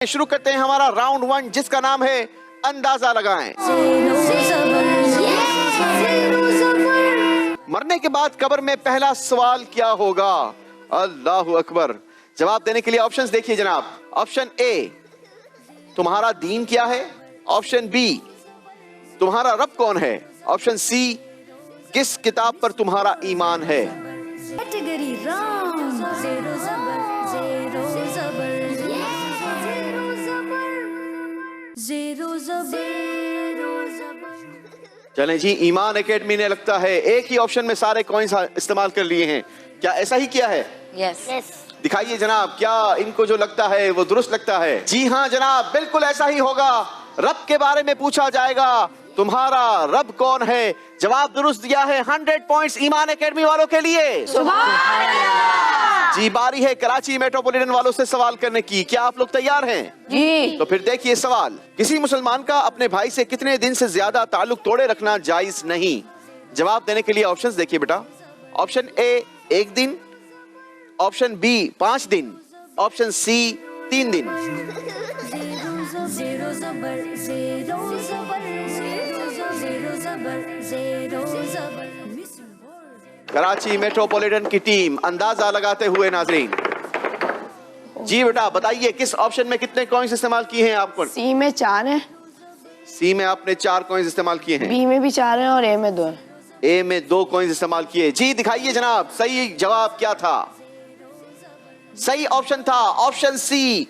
शुरू करते हैं हमारा राउंड 1 जिसका नाम है अंदाजा लगाएं। मरने के बाद कब्र में पहला सवाल क्या होगा? अल्लाहु अकबर। जवाब देने के लिए ऑप्शंस देखिए जनाब। ऑप्शन ए, तुम्हारा दीन क्या है? ऑप्शन बी, तुम्हारा रब कौन है? ऑप्शन सी, किस किताब पर तुम्हारा ईमान है? कैटेगरी राउंड चलें जी, ईमान एकेडमी ने लगता है एक ही ऑप्शन में सारे कॉइंस इस्तेमाल कर लिए हैं। क्या ऐसा ही किया है? यस। दिखाइए जनाब, क्या इनको जो लगता है वो दुरुस्त लगता है? जी हाँ जनाब, बिल्कुल ऐसा ही होगा। रब के बारे में पूछा जाएगा, तुम्हारा रब कौन है? जवाब दुरुस्त दिया है। 100 पॉइंट्स ईमान एकेडमी वालों के लिए। जी, बारी है कराची मेट्रोपॉलिटन वालों से सवाल करने की। क्या आप लोग तैयार हैं? जी। तो फिर देखिए सवाल। किसी मुसलमान का अपने भाई से कितने दिन से ज्यादा ताल्लुक तोड़े रखना जायज नहीं? जवाब देने के लिए ऑप्शंस देखिए बेटा। ऑप्शन ए 1 दिन, ऑप्शन बी 5 दिन, ऑप्शन सी 3 दिन। कराची मेट्रोपॉलिटन की टीम अंदाजा लगाते हुए नाजरीन। जी बेटा बताइए, किस ऑप्शन में कितने कॉइंस इस्तेमाल किए हैं आपको? सी में 4 है। सी में आपने 4 कॉइंस इस्तेमाल किए हैं। बी में भी 4 है और ए में 2 है। ए में 2 कॉइंस इस्तेमाल किए। जी दिखाइए जनाब, सही जवाब क्या था? सही ऑप्शन था ऑप्शन सी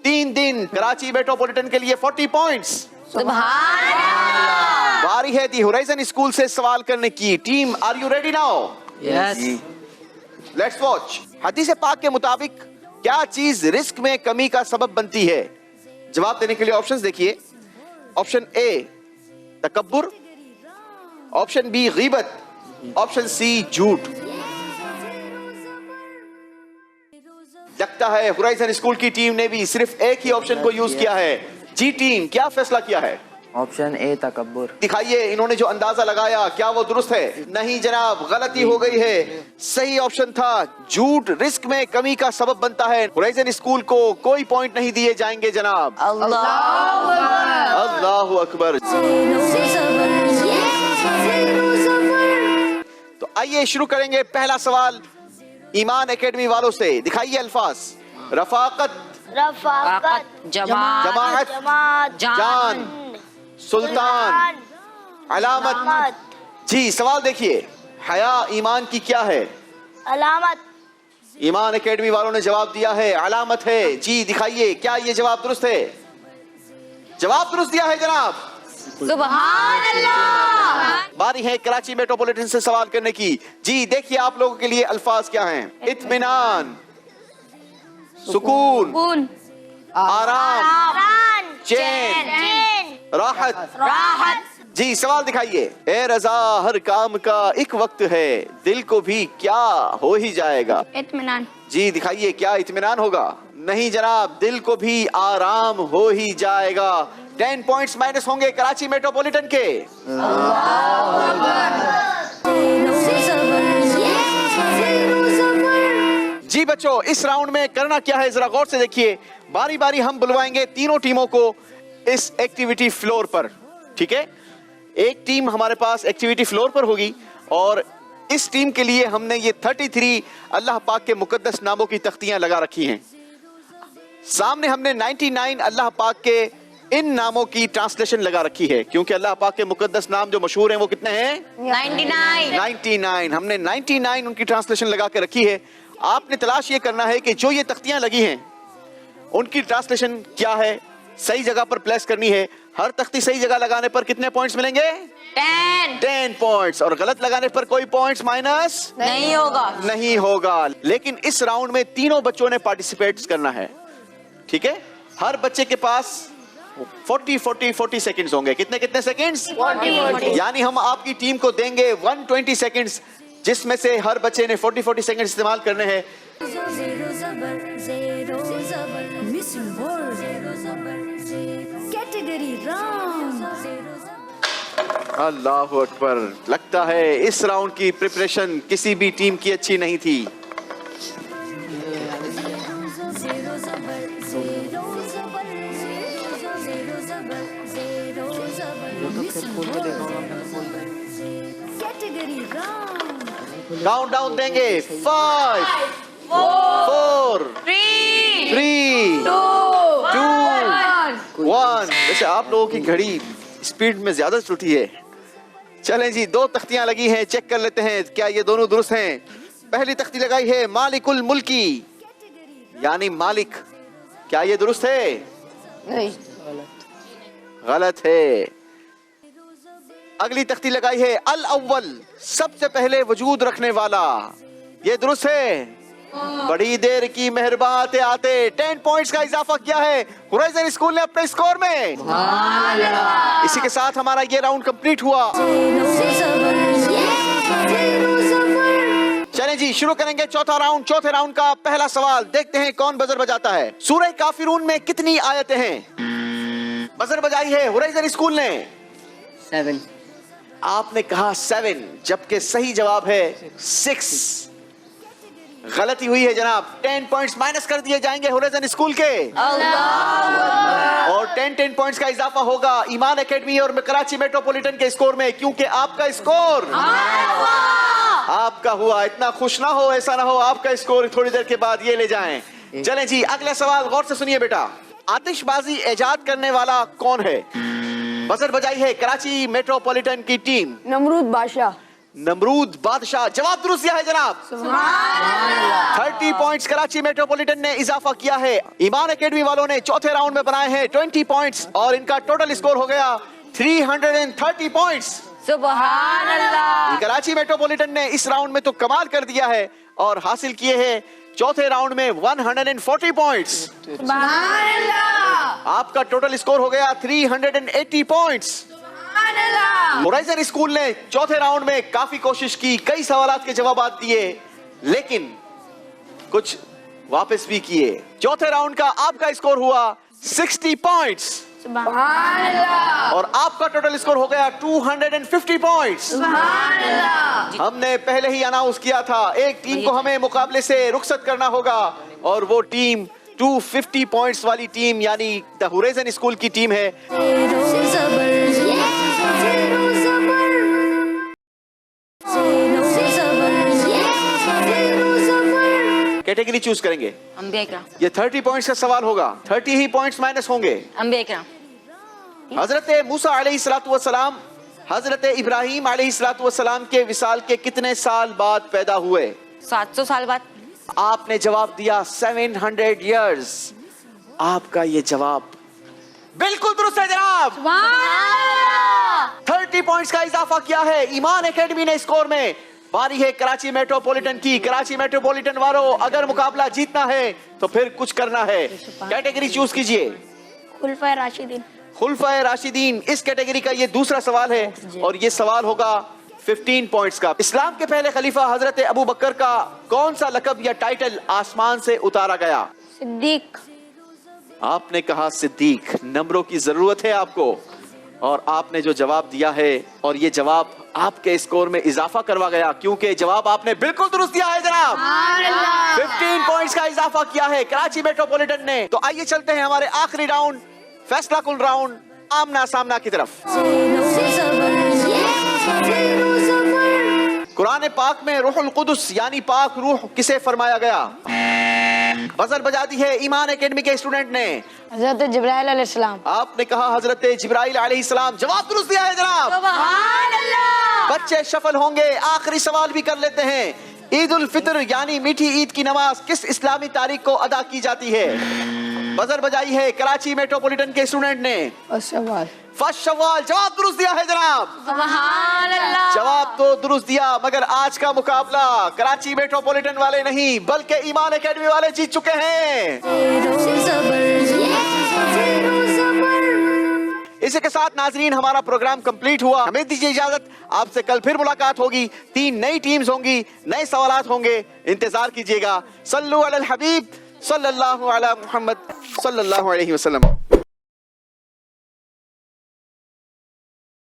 3 दिन। कराची मेट्रोपॉलिटन के लिए 40 पॉइंट्स। बारी है दी होराइजन स्कूल से सवाल करने की। Team, are you ready now? Yes. Let's watch. हदीस पाक के मुताबिक क्या चीज रिस्क में कमी का सबब बनती है? जवाब देने के लिए ऑप्शंस देखिए। ऑप्शन ए तकब्बुर, ऑप्शन बी गीबत, ऑप्शन सी झूठ। लगता है होराइजन स्कूल की टीम ने भी सिर्फ एक ही ऑप्शन को यूज किया है। जी टीम, क्या फैसला किया है? ऑप्शन ए तकब्बुर। दिखाइए इन्होंने जो अंदाजा लगाया, क्या वो दुरुस्त है? नहीं जनाब, गलती हो गई है। सही ऑप्शन था झूठ रिस्क में कमी का सबब बनता है। होराइजन स्कूल को कोई पॉइंट नहीं दिए जाएंगे जनाब। अल्लाहु अकबर। तो आइए शुरू करेंगे पहला सवाल ईमान एकेडमी वालों से। दिखाइए अल्फाज। रफाकत, जमाअत, जान, सुल्तान, अलामत। जी सवाल देखिए, हया ईमान की क्या है? अलामत। ईमान एकेडमी वालों ने जवाब दिया है अलामत है। जी दिखाइए, क्या ये जवाब दुरुस्त है? जवाब दुरुस्त दिया है जनाब। सुभान अल्लाह। बारी है कराची मेट्रोपॉलिटन से सवाल करने की। जी देखिए आप लोगों के लिए अल्फाज क्या हैं? इत्मीनान, सुकून, आराम, चैन, राहत। जी सवाल दिखाइए। ए रजा हर काम का एक वक्त है, दिल को भी क्या हो ही जाएगा? इत्मीनान। जी दिखाइए, क्या इत्मीनान होगा? नहीं जनाब, दिल को भी आराम हो ही जाएगा। 10 पॉइंट्स माइनस होंगे कराची मेट्रोपॉलिटन के। जी बच्चों, इस राउंड में करना क्या है जरा गौर से देखिए। बारी बारी हम बुलवाएंगे तीनों टीमों को इस एक्टिविटी फ्लोर पर। ठीक है, एक टीम हमारे पास एक्टिविटी फ्लोर पर होगी और इस टीम के लिए हमने ये 33 अल्लाह पाक के मुकद्दस नामों की तख्तियां लगा रखी हैं। सामने हमने 99 अल्लाह पाक के इन नामों की ट्रांसलेशन लगा रखी है, क्योंकि अल्लाह पाक के मुकद्दस नाम जो मशहूर हैं वो कितने हैं? 99। हमने 99 उनकी ट्रांसलेशन लगा के रखी है। आपने तलाश ये करना है कि जो ये तख्तियां लगी हैं उनकी ट्रांसलेशन क्या है, सही जगह पर प्लेस करनी है। हर तख्ती सही जगह लगाने पर कितने पॉइंट्स मिलेंगे? 10 पॉइंट्स। और गलत लगाने पर कोई पॉइंट्स माइनस नहीं होगा। लेकिन इस राउंड में तीनों बच्चों ने पार्टिसिपेट करना है। ठीक है, हर बच्चे के पास 40 सेकंड्स होंगे। कितने सेकंड्स? 40। यानी हम आपकी टीम को देंगे 120 सेकंड्स, जिसमें से हर बच्चे ने 40 सेकंड इस्तेमाल करने हैं। Category round. अल्लाहु अकबर। लगता है इस राउंड की प्रिपरेशन किसी भी टीम की अच्छी नहीं थी। Category wrong. काउंटडाउन देंगे 5 4 3 2 1। वैसे आप लोगों की घड़ी स्पीड में ज्यादा त्रुटि है। चलें जी, 2 तख्तियां लगी हैं, चेक कर लेते हैं क्या ये दोनों दुरुस्त हैं। पहली तख्ती लगाई है मालिकुल मुल्की यानी मालिक, क्या ये दुरुस्त है? नहीं, गलत है। अगली तख्ती लगाई है अल अव्वल, सबसे पहले वजूद रखने वाला, ये दुरुस्त है? बड़ी देर की मेहरबान आते 10 पॉइंट्स का इजाफा किया है होराइजन स्कूल ने अपने स्कोर में। इसी के साथ हमारा ये राउंड कंप्लीट हुआ। चलें जी, शुरू करेंगे चौथा राउंड। चौथे राउंड का पहला सवाल, देखते हैं कौन बजर बजाता है। सूरह काफिरून में कितनी आयतें हैं? बजर बजाई है होराइजन स्कूल ने 7। आपने कहा 7, जबकि सही जवाब है 6। गलती हुई है जनाब, 10 पॉइंट्स माइनस कर दिए जाएंगे होराइजन स्कूल के और 10 पॉइंट्स का इजाफा होगा ईमान एकेडमी और कराची मेट्रोपॉलिटन के स्कोर में, क्योंकि आपका स्कोर आपका हुआ। इतना खुश ना हो, ऐसा ना हो आपका स्कोर थोड़ी देर के बाद ये ले जाएं। चलें जी, अगला सवाल गौर से सुनिए बेटा। आतिशबाजी इजाद करने वाला कौन है? बजर बजाई है कराची मेट्रोपॉलिटन की टीम। नमरूद बादशाह। नमरूद बादशाह, जवाब दुरुस्त दिया है जनाब। 30 पॉइंट्स कराची मेट्रोपॉलिटन ने इजाफा किया है। ईमान एकेडमी वालों ने चौथे राउंड में बनाए हैं 20 पॉइंट्स और इनका टोटल स्कोर हो गया 330 पॉइंट्स। सुभान अल्लाह। कराची मेट्रोपॉलिटन ने इस राउंड में तो कमाल कर दिया है और हासिल किए हैं चौथे राउंड में 140 पॉइंट्स। सुभान अल्लाह। आपका टोटल स्कोर हो गया 380 पॉइंट्स। सुभान अल्लाह। होराइजन स्कूल ने चौथे राउंड में काफी कोशिश की, कई सवालात के जवाब दिए, लेकिन कुछ वापस भी किए। चौथे राउंड का आपका स्कोर हुआ 60 पॉइंट्स सुभान अल्लाह। और आपका टोटल स्कोर हो गया 250 पॉइंट्स। सुभान अल्लाह। हमने पहले ही अनाउंस किया था एक टीम को हमें मुकाबले से रुखसत करना होगा और वो टीम 250 पॉइंट्स वाली टीम यानी द होराइजन स्कूल की टीम है। कैटेगरी चूज करेंगे। अंबिया। ये 30 पॉइंट्स का सवाल होगा, 30 ही पॉइंट्स माइनस होंगे। अंबिया। हजरत मूसा अलैहिस्सलातु वस्सलाम हजरत इब्राहिम अलैहिस्सलातु वस्सलाम के विसाल के कितने साल बाद पैदा हुए? 700 साल बाद। आपने जवाब दिया 700 इयर्स। आपका ये जवाब बिल्कुल दुरुस्त है जनाब। 30 पॉइंट्स का इजाफा किया है ईमान एकेडमी ने स्कोर में। बारी है कराची मेट्रोपॉलिटन की। कराची मेट्रोपॉलिटन वालों, अगर मुकाबला जीतना है तो फिर कुछ करना है। कैटेगरी चूज कीजिए। खुलफाए राशिदीन। खुलफाए राशिदीन इस कैटेगरी का ये दूसरा सवाल है और ये सवाल होगा 15 पॉइंट्स का। इस्लाम के पहले खलीफा हजरत अबू बकर का कौन सा लकब या टाइटल आसमान से उतारा गया? सिद्दीक। आपने कहा सिद्दीक। नंबरों की जरूरत है आपको और आपने जो जवाब दिया है और ये जवाब आपके स्कोर में इजाफा करवा गया, क्योंकि जवाब आपने बिल्कुल दुरुस्त दिया है जनाब। 15 पॉइंट्स का इजाफा किया है कराची मेट्रोपॉलिटन ने। तो आइए चलते हैं हमारे आखिरी राउंड, फैसला कुल राउंड, आमना सामना की तरफ। कुरान पाक में रूहुल कुदस यानी पाक रूह किसे फरमाया गया? बजर बजा दी है ईमान एकेडमी के स्टूडेंट ने। हजरत जिब्राइल अलैहिस्सलाम। आपने कहा हजरत जिब्राइल अलैहिस्सलाम। जवाब दुरुस्त दिया है जनाब। सुभान अल्लाह। बच्चे शफल होंगे। आखिरी सवाल भी कर लेते हैं। ईद उल फितर यानी मीठी ईद की नमाज किस इस्लामी तारीख को अदा की जाती है? बजर बजाई है कराची मेट्रोपॉलिटन के स्टूडेंट ने। फर्स्ट शव्वाल। जवाब दुरुस्त दिया है जनाब। सुभान अल्लाह। जवाब तो दुरुस्त दिया, मगर आज का मुकाबला कराची मेट्रोपॉलिटन वाले नहीं बल्कि ईमान एकेडमी वाले जीत चुके हैं। इसी के साथ नाजरीन हमारा प्रोग्राम कंप्लीट हुआ। हमें दीजिए इजाजत, आपसे कल फिर मुलाकात होगी। 3 नई टीम्स होंगी, नए सवालात होंगे, इंतजार कीजिएगा। सल्लु अलल हबीब सल्लल्लाहु अला मुहम्मद सल्लल्लाहु अलैहि वसल्लम।